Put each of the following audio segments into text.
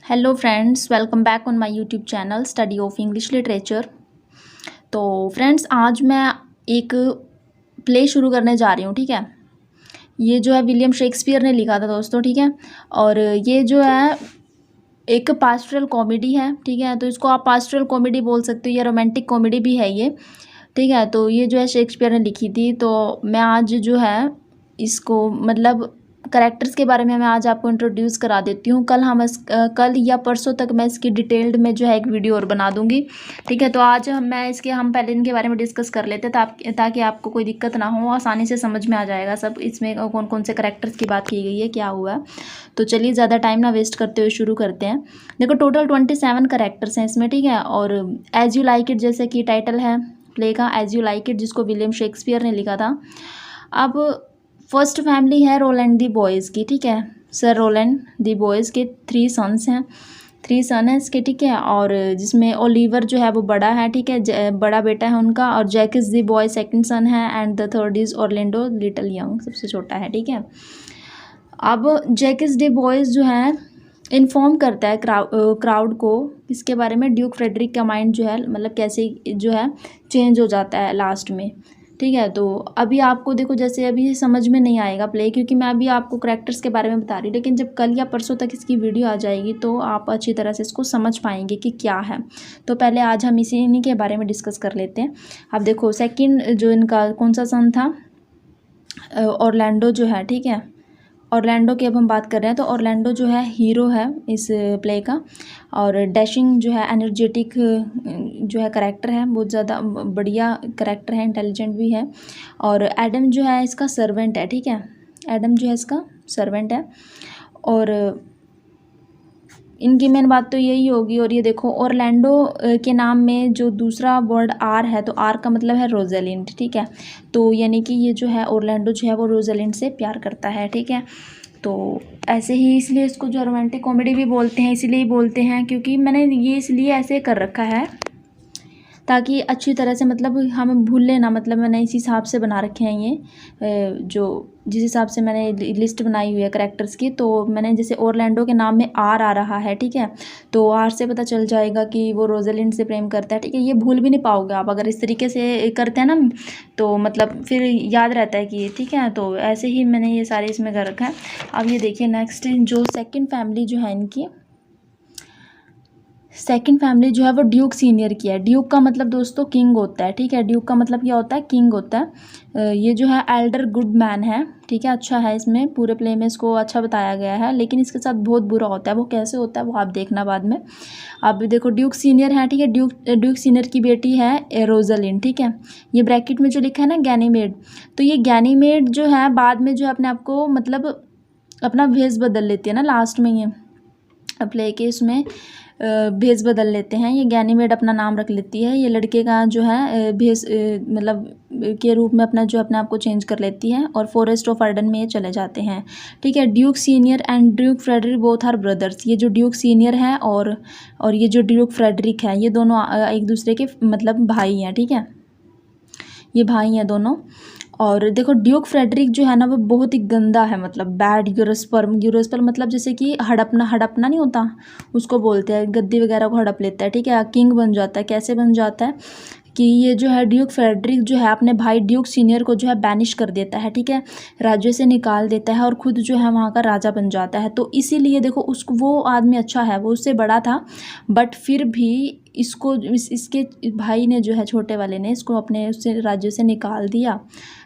Hello friends, welcome back on my YouTube channel study of English literature. तो friends, आज मैं एक play शुरू करने जा रही हूँ। ठीक है, ये जो है विलियम शेक्सपियर ने लिखा था दोस्तों। ठीक है, और ये जो है एक पास्टरल कॉमेडी है। ठीक है, तो इसको आप पास्टरल कॉमेडी बोल सकते हो या रोमांटिक कॉमेडी भी है ये। ठीक है, तो ये जो है शेक्सपियर ने लिखी थी। तो मैं आज जो है इसको मतलब करेक्टर्स के बारे में मैं आज आपको इंट्रोड्यूस करा देती हूँ। कल या परसों तक मैं इसकी डिटेल्ड में जो है एक वीडियो और बना दूँगी। ठीक है, तो आज हम पहले इनके बारे में डिस्कस कर लेते हैं ताकि आपको कोई दिक्कत ना हो, आसानी से समझ में आ जाएगा सब इसमें कौन कौन से करेक्टर्स की बात की गई है, क्या हुआ है। तो चलिए ज़्यादा टाइम ना वेस्ट करते हुए शुरू करते हैं। देखो, टोटल 27 करेक्टर्स हैं इसमें। ठीक है, और एज यू लाइक इट जैसे कि टाइटल है प्ले का, एज यू लाइक इट, जिसको विलियम शेक्सपियर ने लिखा था। अब फर्स्ट फैमिली है रोलैंड दी बॉयज़ की। ठीक है, सर रोलैंड दी बॉयज़ के 3 सन्स हैं, 3 सन हैं इसके। ठीक है, और जिसमें ओलिवर जो है वो बड़ा है। ठीक है, बड़ा बेटा है उनका, और जैकिस दी बॉय सेकंड सन है, and the third is Orlando little young, सबसे छोटा है। ठीक है, अब जैकिस डी बॉयज़ जो है इन्फॉर्म करता है क्राउड को इसके बारे में, ड्यूक फ्रेडरिक का माइंड जो है मतलब कैसे जो है चेंज हो जाता है लास्ट में। ठीक है, तो अभी आपको देखो, जैसे अभी समझ में नहीं आएगा प्ले, क्योंकि मैं अभी आपको करैक्टर्स के बारे में बता रही हूँ, लेकिन जब कल या परसों तक इसकी वीडियो आ जाएगी तो आप अच्छी तरह से इसको समझ पाएंगे कि क्या है। तो पहले आज हम इन्हीं के बारे में डिस्कस कर लेते हैं। अब देखो, सेकंड जो इनका कौन सा सन था, ऑरलैंडो जो है। ठीक है, ऑरलैंडो की अब हम बात कर रहे हैं। तो ऑरलैंडो जो है हीरो है इस प्ले का, और डैशिंग जो है एनर्जेटिक जो है करेक्टर है, बहुत ज़्यादा बढ़िया करेक्टर है, इंटेलिजेंट भी है। और एडम जो है इसका सर्वेंट है। ठीक है, एडम जो है इसका सर्वेंट है। और इनकी मेन बात तो यही होगी। और ये देखो, ऑरलैंडो के नाम में जो दूसरा वर्ड आर है, तो आर का मतलब है रोज़लिंड। ठीक है, तो यानी कि ये जो है ऑरलैंडो जो है वो रोज़लिंड से प्यार करता है। ठीक है, तो ऐसे ही इसलिए इसको जो रोमांटिक कॉमेडी भी बोलते हैं, इसीलिए बोलते हैं क्योंकि मैंने ये इसलिए ऐसे कर रखा है ताकि अच्छी तरह से मतलब हम भूल लेना। मतलब मैंने इस हिसाब से बना रखे हैं ये जो जिस हिसाब से मैंने लिस्ट बनाई हुई है करेक्टर्स की। तो मैंने जैसे ऑरलैंडो के नाम में आर आ रहा है। ठीक है, तो आर से पता चल जाएगा कि वो रोज़लिंड से प्रेम करता है। ठीक है, ये भूल भी नहीं पाओगे आप अगर इस तरीके से करते हैं ना, तो मतलब फिर याद रहता है कि ठीक है। तो ऐसे ही मैंने ये सारे इसमें कर रखा है। अब ये देखिए, नेक्स्ट जो सेकेंड फैमिली जो है इनकी, सेकंड फैमिली जो है वो ड्यूक सीनियर की है। ड्यूक का मतलब दोस्तों किंग होता है। ठीक है, ड्यूक का मतलब क्या होता है, किंग होता है। ये जो है एल्डर गुड मैन है। ठीक है, अच्छा है, इसमें पूरे प्ले में इसको अच्छा बताया गया है, लेकिन इसके साथ बहुत बुरा होता है। वो कैसे होता है वो आप देखना बाद में। अब देखो, ड्यूक सीनियर है। ठीक है, ड्यूक सीनियर की बेटी है रोज़लिंड। ठीक है, ये ब्रैकेट में जो लिखा है ना गैनीमेड, तो ये गैनीमेड जो है बाद में जो है अपने आप को मतलब अपना भेष बदल लेती है ना लास्ट में। ये प्ले के उसमें भेष बदल लेते हैं, ये गैनीमेड अपना नाम रख लेती है। ये लड़के का जो है भेष मतलब के रूप में अपना जो अपने आप को चेंज कर लेती है, और फॉरेस्ट ऑफ अर्डन में ये चले जाते हैं। ठीक है, Duke senior and Duke Frederick both are brothers. ये जो ड्यूक सीनियर है और ये जो ड्यूक फ्रेडरिक है, ये दोनों एक दूसरे के मतलब भाई हैं। ठीक है, ये भाई हैं दोनों। और देखो, ड्यूक फ्रेडरिक जो है ना वो बहुत ही गंदा है, मतलब बैड यूरोस्पर्म। यूरोस्पर्म मतलब जैसे कि हड़पना, हड़पना नहीं होता, उसको बोलते हैं, गद्दी वगैरह को हड़प लेता है। ठीक है, किंग बन जाता है। कैसे बन जाता है कि ये जो है ड्यूक फ्रेडरिक जो है अपने भाई ड्यूक सीनियर को जो है बैनिश कर देता है। ठीक है, राज्य से निकाल देता है और खुद जो है वहाँ का राजा बन जाता है। तो इसीलिए देखो, उसको वो आदमी अच्छा है, वो उससे बड़ा था, बट फिर भी इसको इसके भाई ने जो है छोटे वाले ने इसको अपने उससे राज्य से निकाल दिया।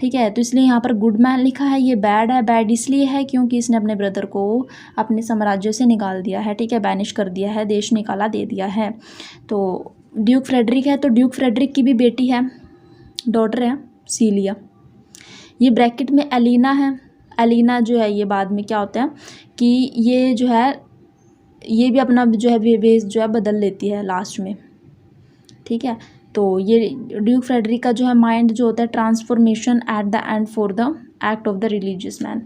ठीक है, तो इसलिए यहाँ पर गुड मैन लिखा है। ये बैड है, बैड इसलिए है क्योंकि इसने अपने ब्रदर को अपने साम्राज्य से निकाल दिया है। ठीक है, बैनिश कर दिया है, देश निकाला दे दिया है। तो ड्यूक फ्रेडरिक है, तो ड्यूक फ्रेडरिक की भी बेटी है, डॉटर है सीलिया। ये ब्रैकेट में एलिना है। एलिना जो है ये बाद में क्या होता है कि ये जो है ये भी अपना जो है भेष जो है बदल लेती है लास्ट में। ठीक है, तो ये ड्यूक फ्रेडरिक का जो है माइंड जो होता है transformation at the end for the act of the religious man.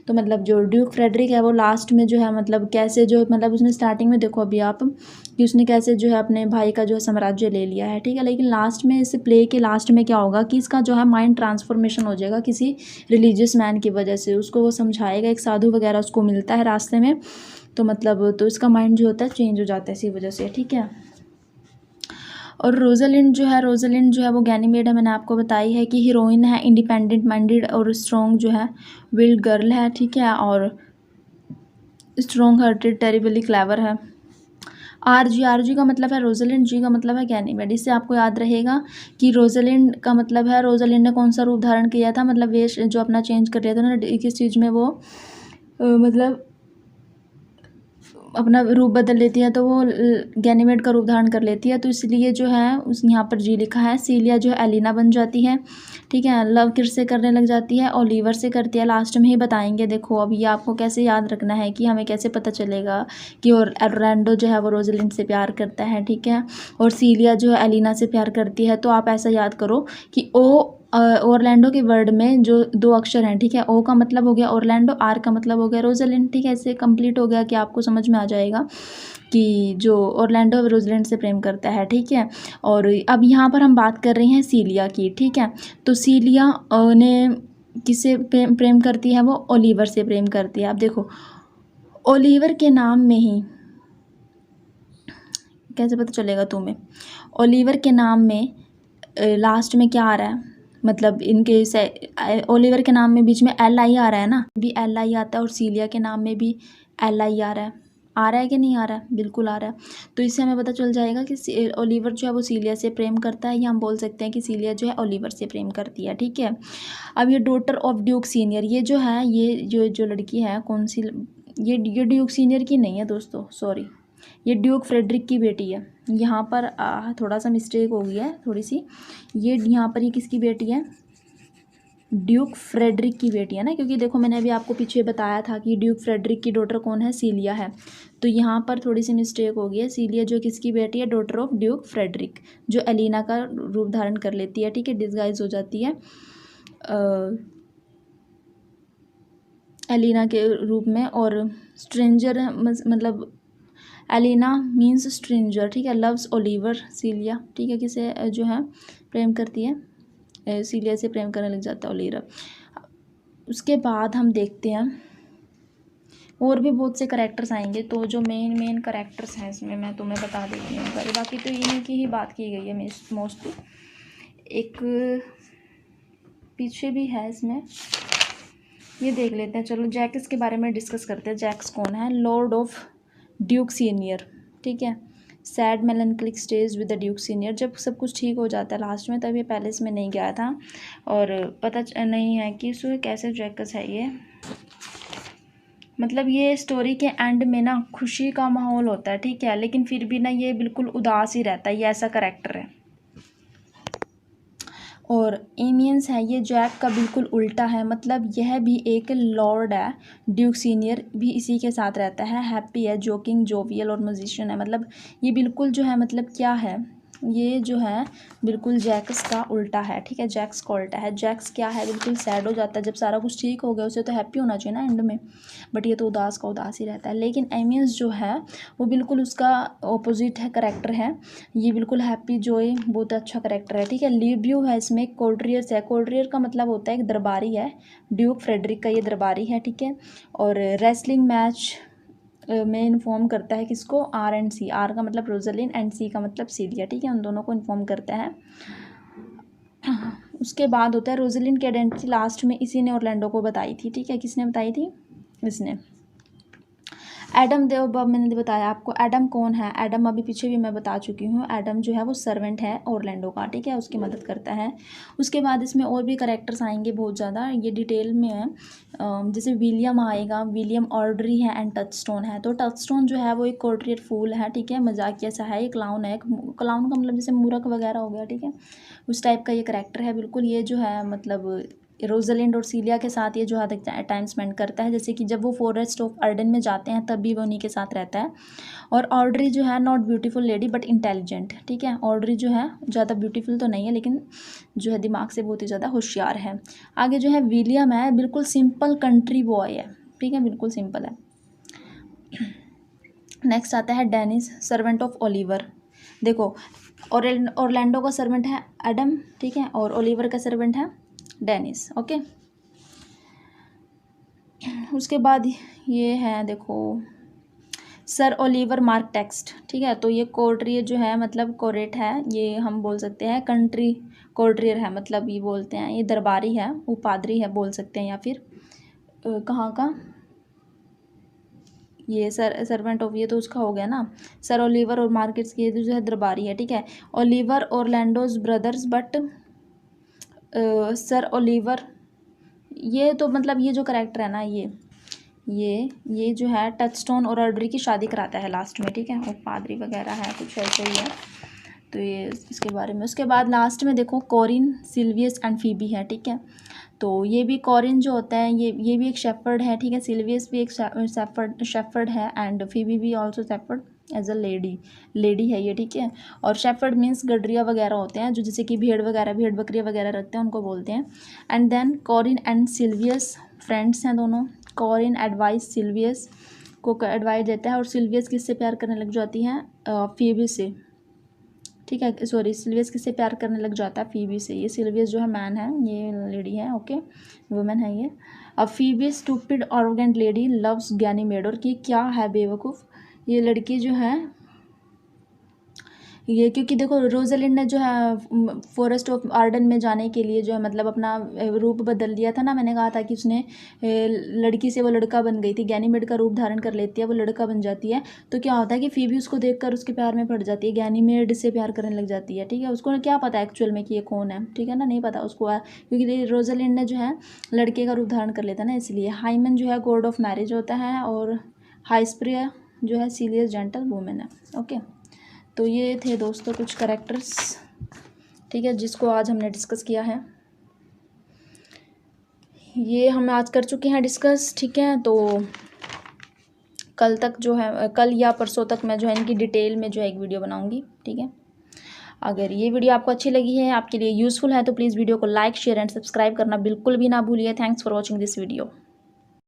तो मतलब जो ड्यूक फ्रेडरिक है वो लास्ट में जो है मतलब कैसे जो मतलब उसने स्टार्टिंग में देखो अभी आप कि उसने कैसे जो है अपने भाई का जो है साम्राज्य ले लिया है। ठीक है, लेकिन लास्ट में इस प्ले के लास्ट में क्या होगा कि इसका जो है माइंड ट्रांसफॉर्मेशन हो जाएगा किसी रिलीजियस मैन की वजह से। उसको वो समझाएगा, एक साधु वगैरह उसको मिलता है रास्ते में, तो मतलब तो इसका माइंड जो होता है चेंज हो जाता है इसी वजह से, ठीक है। और रोजालिंड जो है वो गैनीमेड है, मैंने आपको बताई है कि हीरोइन है, इंडिपेंडेंट माइंडेड और स्ट्रॉन्ग जो है विल्ड गर्ल है, ठीक है, और स्ट्रॉन्ग हार्टेड, टेरिबली क्लेवर है। आर जी का मतलब है रोजालिंड, जी का मतलब है गैनीमेड। इससे आपको याद रहेगा कि रोजालिंड का मतलब है, रोजालिंड ने कौन सा रूप धारण किया था, मतलब वेश जो अपना चेंज कर लिया था ना, किस चीज़ में वो मतलब अपना रूप बदल लेती है, तो वो गैनीमेड का रूप धारण कर लेती है। तो इसलिए जो है उस यहाँ पर जी लिखा है। सीलिया जो है एलिना बन जाती है, ठीक है। लव किससे करने लग जाती है, ओलिवर से करती है। लास्ट में ही बताएंगे। देखो अब ये आपको कैसे याद रखना है कि हमें कैसे पता चलेगा कि और ऑरलैंडो जो है वो रोजलिंड से प्यार करता है, ठीक है, और सीलिया जो है एलिना से प्यार करती है। तो आप ऐसा याद करो कि ओरलैंडो के वर्ड में जो दो अक्षर हैं, ठीक है, ओ का मतलब हो गया ओरलैंडो, आर का मतलब हो गया रोजलिंड, ठीक है। इससे कंप्लीट हो गया कि आपको समझ में आ जाएगा कि जो ओरलैंडो रोजलिंड से प्रेम करता है, ठीक है। और अब यहाँ पर हम बात कर रहे हैं सीलिया की, ठीक है। तो सीलिया ने किससे प्रेम करती है, वो ओलिवर से प्रेम करती है। अब देखो ओलिवर के नाम में ही कैसे पता चलेगा तुम्हें, ओलिवर के नाम में लास्ट में क्या आ रहा है, मतलब इनके से ओलिवर के नाम में बीच में एल आई आ रहा है ना, भी एल आई आता है, और सीलिया के नाम में भी एल आई आ रहा है कि नहीं आ रहा है, बिल्कुल आ रहा है। तो इससे हमें पता चल जाएगा कि ओलिवर जो है वो सीलिया से प्रेम करता है, या हम बोल सकते हैं कि सीलिया जो है ओलिवर से प्रेम करती है, ठीक है। अब ये डॉटर ऑफ ड्यूक सीनियर, ये जो है ये जो लड़की है कौन सी, ये ड्यूक सीनियर की नहीं है दोस्तों, सॉरी, ये ड्यूक फ्रेडरिक की बेटी है। यहाँ पर थोड़ा सा मिस्टेक हो गया है थोड़ी सी, ये यहाँ पर ये किसकी बेटी है, ड्यूक फ्रेडरिक की बेटी है ना, क्योंकि देखो मैंने अभी आपको पीछे बताया था कि ड्यूक फ्रेडरिक की डॉटर कौन है, सीलिया है। तो यहाँ पर थोड़ी सी मिस्टेक हो गई है। सीलिया जो किसकी बेटी है, डॉटर ऑफ ड्यूक फ्रेडरिक, जो एलिना का रूप धारण कर लेती है, ठीक है, डिस्गाइज हो जाती है एलिना के रूप में। और स्ट्रेंजर मतलब एलिना मीन्स स्ट्रेंजर, ठीक है। लव्स ओलिवर सीलिया, ठीक है, किसे जो है प्रेम करती है, सीलिया से प्रेम करने लग जाता है ओलिवर। उसके बाद हम देखते हैं और भी बहुत से करेक्टर्स आएंगे। तो जो मेन करेक्टर्स हैं इसमें मैं तुम्हें बता देती हूँ, बाकी तो इन्हीं की ही बात की गई है मोस्टली। एक पीछे भी है इसमें, ये देख लेते हैं। चलो जैक्स के बारे में डिस्कस करते हैं। जैक्स कौन है, लॉर्ड ऑफ ड्यूक सीनियर, ठीक है। Sad melancholic stage with the duke senior, जब सब कुछ ठीक हो जाता है लास्ट में, तब ये पैलेस में नहीं गया था और पता नहीं है कि इसमें कैसे जैक्स है ये, मतलब ये स्टोरी के एंड में ना खुशी का माहौल होता है, ठीक है, लेकिन फिर भी ना ये बिल्कुल उदास ही रहता है, ये ऐसा करेक्टर है। और एमियंस है, ये जैक का बिल्कुल उल्टा है, मतलब यह भी एक लॉर्ड है, ड्यूक सीनियर भी इसी के साथ रहता है, हैप्पी है, जोकिंग, जोवियल और म्यूजिशियन है। मतलब ये बिल्कुल जो है मतलब क्या है, ये जो है बिल्कुल जैक्स का उल्टा है, ठीक है, जैक्स का उल्टा है। जैक्स क्या है, बिल्कुल सैड हो जाता है जब सारा कुछ ठीक हो गया, उसे तो हैप्पी होना चाहिए ना एंड में, बट ये तो उदास का उदास ही रहता है। लेकिन एमियंस जो है वो बिल्कुल उसका ऑपोजिट है, करेक्टर है, ये बिल्कुल हैप्पी जॉय, बहुत अच्छा करेक्टर है, ठीक है। लीब्यू है इसमें, कोल्ड्रियर्स है, कोल्ड्रियर का मतलब होता है एक दरबारी है, ड्यूक फ्रेडरिक का ये दरबारी है, ठीक है। और रेसलिंग मैच में इन्फॉर्म करता है किसको, आर एंड सी, आर का मतलब रोजलिन एंड सी का मतलब सीलिया, ठीक है, उन दोनों को इन्फॉर्म करता है। उसके बाद होता है रोजलिन की आइडेंटिटी लास्ट में इसी ने ऑरलैंडो को बताई थी, ठीक है, किसने बताई थी, इसने। एडम अब मैंने बताया आपको एडम कौन है, एडम अभी पीछे भी मैं बता चुकी हूँ। एडम जो है वो सर्वेंट है ऑरलैंडो का, ठीक है, उसकी मदद करता है। उसके बाद इसमें और भी करेक्टर्स आएंगे बहुत ज़्यादा, ये डिटेल में है। जैसे विलियम आएगा, विलियम, ऑड्री है एंड टचस्टोन है। तो टचस्टोन जो है वो एक कोर्टियर फूल है, ठीक है, मजाकिया सा है, एक क्लाउन है, क्लाउन का मतलब जैसे मूर्ख वगैरह हो गया, ठीक है, उस टाइप का ये करेक्टर है बिल्कुल। ये जो है मतलब रोजलिंड और सीलिया के साथ ये जो है टाइम स्पेंड करता है, जैसे कि जब वो फॉरेस्ट ऑफ अर्डन में जाते हैं तब भी वो उन्हीं के साथ रहता है। और ऑड्री जो है not beautiful lady but intelligent, ठीक है, ऑड्री जो है ज़्यादा ब्यूटीफुल तो नहीं है लेकिन जो है दिमाग से बहुत ही ज़्यादा होशियार है। आगे जो है विलियम है, बिल्कुल सिंपल कंट्री बॉय है, ठीक है, बिल्कुल सिंपल है। नेक्स्ट आता है डेनिस, सर्वेंट ऑफ ओलिवर। देखो ऑरलैंडो का सर्वेंट है एडम, ठीक है, और ओलिवर का सर्वेंट है डेनिस, ओके। उसके बाद ये है देखो सर ओलिवर मार्क टेक्स्ट, ठीक है। तो ये कोर्ट्रियर जो है मतलब कोरेट है, ये हम बोल सकते हैं कंट्री कोर्ट्रियर है, मतलब ये बोलते हैं ये दरबारी है, वो पादरी है बोल सकते हैं, या फिर कहाँ का ये सर्वेंट ऑफ, ये तो उसका हो गया ना। सर ओलिवर और मार्केट्स की जो है दरबारी है, ठीक है। Oliver Orlando's brothers, but sir Oliver, ये तो मतलब ये जो करेक्टर है ना, ये जो है टचस्टोन और ऑर्डरी की शादी कराता है लास्ट में, ठीक है। वो पादरी वगैरह है, कुछ ऐसे ही है। तो ये इसके बारे में। उसके बाद लास्ट में देखो कोरिन, सिल्वियस एंड फीबी है, ठीक है। तो ये भी कोरिन जो होता है ये भी एक शेफर्ड है, ठीक है। सिल्वियस भी एक शेफर्ड है, एंड फीबी भी also shepherd as a lady है ये, ठीक है। और शेफर्ड मीन्स गडरिया वगैरह होते हैं, जो जैसे कि भेड़ बकरियाँ वगैरह रखते हैं उनको बोलते हैं। And then Corin and Silvius friends हैं दोनों। कोरिन एडवाइस सिल्वियस को एडवाइस देता है, और सिल्वियस किससे प्यार करने लग जाती हैं, फीबी से, ठीक है। सॉरी, सिल्वियस किससे प्यार करने लग जाता है, फीबी से। ये सिल्वियस जो है मैन है, ये लेडी है, ओके, वुमेन है ये। अब Phoebe stupid arrogant lady loves Ganymede, कि क्या है बेवकूफ़ ये लड़की जो है ये, क्योंकि देखो रोजलिंड ने जो है फॉरेस्ट ऑफ आर्डन में जाने के लिए जो है मतलब अपना रूप बदल दिया था ना। मैंने कहा था कि उसने लड़की से वो लड़का बन गई थी, गैनीमेड का रूप धारण कर लेती है, वो लड़का बन जाती है। तो क्या होता है कि फीबी उसको देखकर उसके प्यार में पड़ जाती है, गैनीमेड से प्यार करने लग जाती है, ठीक है। उसको क्या पता एक्चुअल में कि ये कौन है, ठीक है ना, नहीं पता उसको, क्योंकि रोजलिंड ने जो है लड़के का रूप धारण कर लेता ना, इसलिए। हाइमन जो है गॉड ऑफ मैरिज होता है, और हाइस्प्रिया जो है सीलियस जेंटल वुमेन है, ओके। तो ये थे दोस्तों कुछ कैरेक्टर्स, ठीक है, जिसको आज हमने डिस्कस किया है। ये हम आज कर चुके हैं डिस्कस, ठीक है। तो कल तक जो है, कल या परसों तक मैं जो है इनकी डिटेल में जो है एक वीडियो बनाऊंगी, ठीक है। अगर ये वीडियो आपको अच्छी लगी है, आपके लिए यूज़फुल है, तो प्लीज़ वीडियो को लाइक शेयर एंड सब्सक्राइब करना बिल्कुल भी ना भूलिए। Thanks for watching this video.